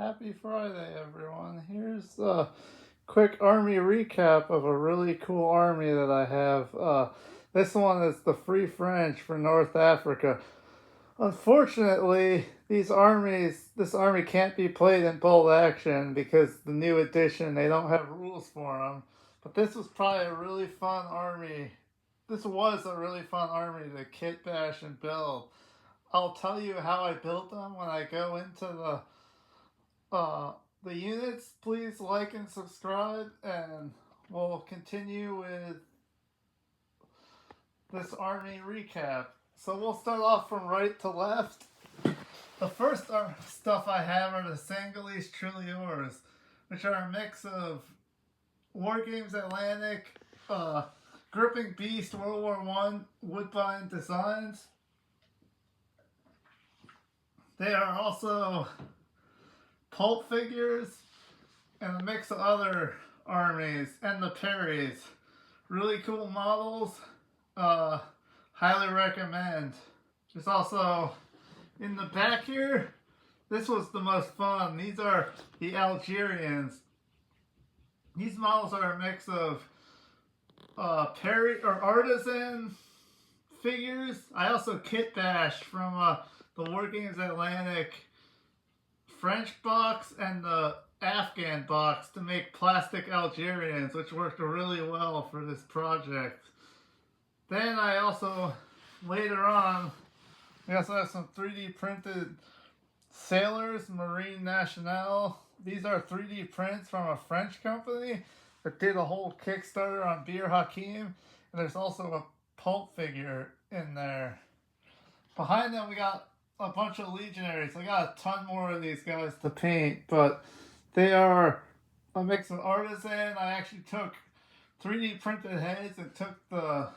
Happy Friday, everyone. Here's a quick army recap of a really cool army that I have. This one is the Free French for North Africa. Unfortunately, this army can't be played in bolt action because the new edition, they don't have rules for them. But this was probably a really fun army. This was a really fun army to kit bash and build. I'll tell you how I built them when I go into the units. Please like and subscribe, and we'll continue with this army recap. So we'll start off from right to left. The first stuff I have are the Senegalese Tirailleurs, which are a mix of War Games Atlantic, Gripping Beast World War I Woodbine designs. They are also pulp figures and a mix of other armies and the Perrys. Really cool models. Highly recommend. There's also in the back here, this was the most fun. These are the Algerians. These models are a mix of Perry or artisan figures. I also kit bashed from the War Games Atlantic French box and the Afghan box to make plastic Algerians, which worked really well for this project. Then I also, later on, we also have some 3D printed sailors, Marine Nationale. These are 3D prints from a French company that did a whole Kickstarter on Bir Hakeim. And there's also a pulp figure in there. Behind them we got a bunch of legionaries. I got a ton more of these guys to paint, but they are a mix of artisan. I actually took 3D printed heads and took the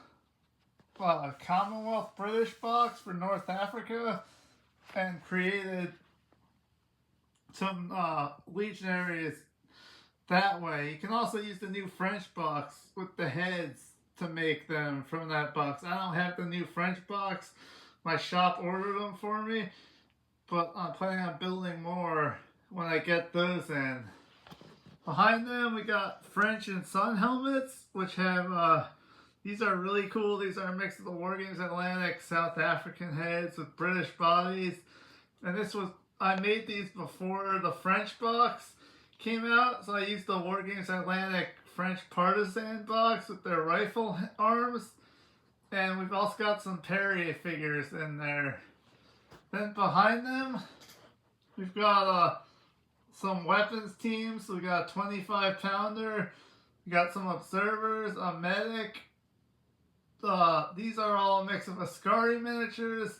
Commonwealth British box for North Africa and created some legionaries that way. You can also use the new French box with the heads to make them from that box. I don't have the new French box. My shop ordered them for me, but I'm planning on building more when I get those in. Behind them we got French and Sun helmets, which have these are really cool. These are a mix of the War Games Atlantic South African heads with British bodies. And I made these before the French box came out. So I used the War Games Atlantic French partisan box with their rifle arms. And we've also got some Perry figures in there. Then behind them, we've got some weapons teams. So we got a 25 pounder. We got some observers, a medic. These are all a mix of Ascari miniatures,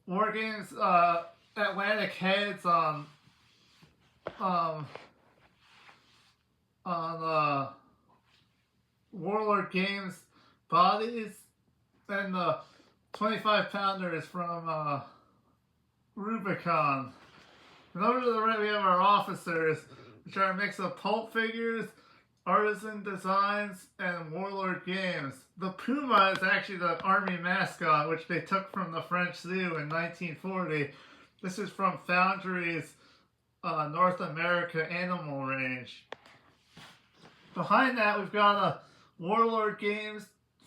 War Games Atlantic heads on Warlord Games bodies, and the 25 pounder is from Rubicon. And over to the right we have our officers, which are a mix of pulp figures, artisan designs, and Warlord Games. The Puma is actually the army mascot, which they took from the French Zoo in 1940. This is from Foundry's North America Animal Range. Behind that, we've got a Warlord Games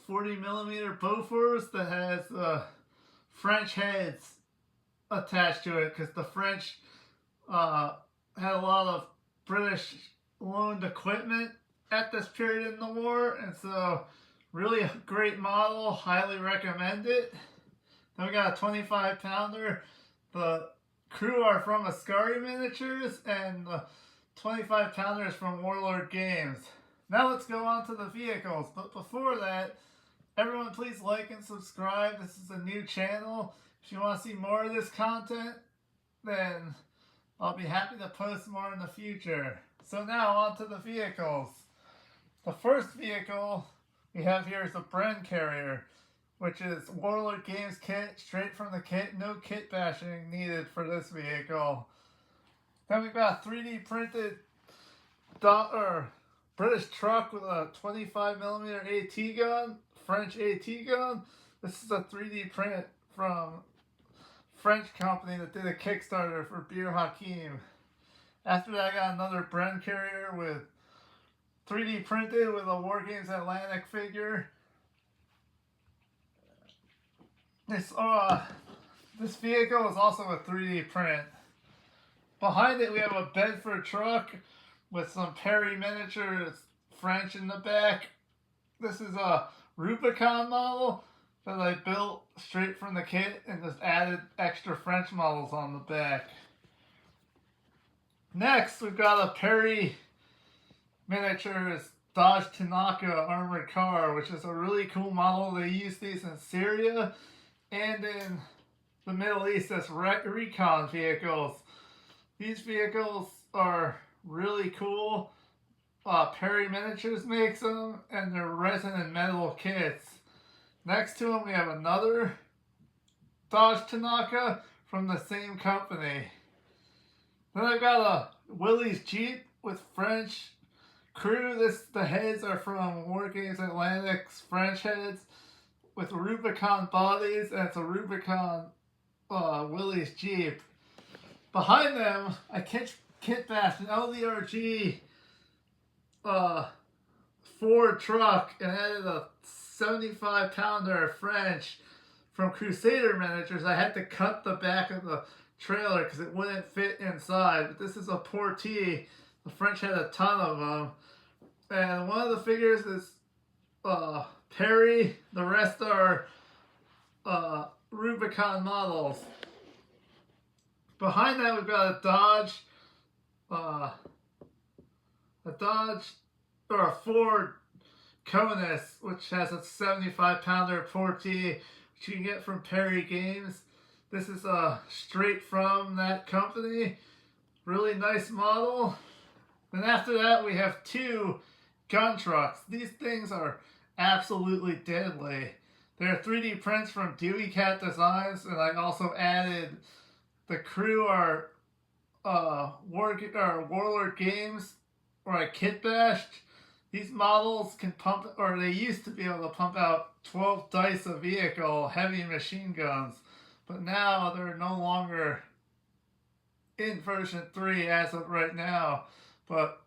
40mm Bofors that has French heads attached to it, because the French had a lot of British loaned equipment at this period in the war, and so really a great model, highly recommend it. Then we got a 25 pounder. The crew are from Ascari Miniatures, and the 25 pounder is from Warlord Games. Now let's go on to the vehicles, but before that, everyone please like and subscribe. This is a new channel. If you want to see more of this content, then I'll be happy to post more in the future. So now on to the vehicles. The first vehicle we have here is a Bren Carrier, which is Warlord Games kit, straight from the kit, no kit bashing needed for this vehicle. Then we've got a 3D printed British truck with a 25mm AT gun, French AT gun. This is a 3D print from French company that did a Kickstarter for Bir Hakeim. After that, I got another Bren carrier with 3D printed with a War Games Atlantic figure. This vehicle is also a 3D print. Behind it, we have a Bedford truck with some Perry miniatures French in the back. This is a Rubicon model that I built straight from the kit and just added extra French models on the back. Next, we've got a Perry miniatures Dodge Tanaka armored car, which is a really cool model. They use these in Syria and in the Middle East as recon vehicles. These vehicles are really cool. Perry Miniatures makes them, and they're resin and metal kits. Next to them, we have another Dodge Tanaka from the same company. Then I've got a Willys Jeep with French crew. The heads are from War Games Atlantic's French heads with Rubicon bodies, and it's a Rubicon Willys Jeep. Behind them, I kit bashed an LDRG Ford truck and added a 75-pounder French from Crusader Miniatures. I had to cut the back of the trailer because it wouldn't fit inside. But this is a Portee. The French had a ton of them. And one of the figures is Perry. The rest are Rubicon models. Behind that, we've got a Ford Conus, which has a 75-pounder Portee, which you can get from Perry Games. This is straight from that company. Really nice model. Then after that, we have two gun trucks. These things are absolutely deadly. They're 3D prints from Dewey Cat Designs, and I also added the crew are Warlord Games, or I kit bashed. These models can pump, or they used to be able to pump out 12 dice a vehicle, heavy machine guns. But now they're no longer in version 3 as of right now. But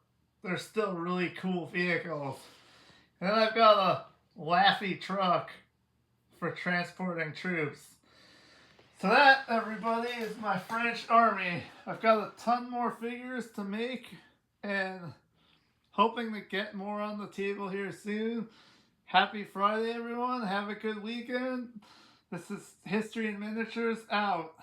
they're still really cool vehicles. And then I've got a Laffy truck for transporting troops. So that, everybody, is my French army. I've got a ton more figures to make, and hoping to get more on the table here soon. Happy Friday, everyone. Have a good weekend. This is History in Miniatures out.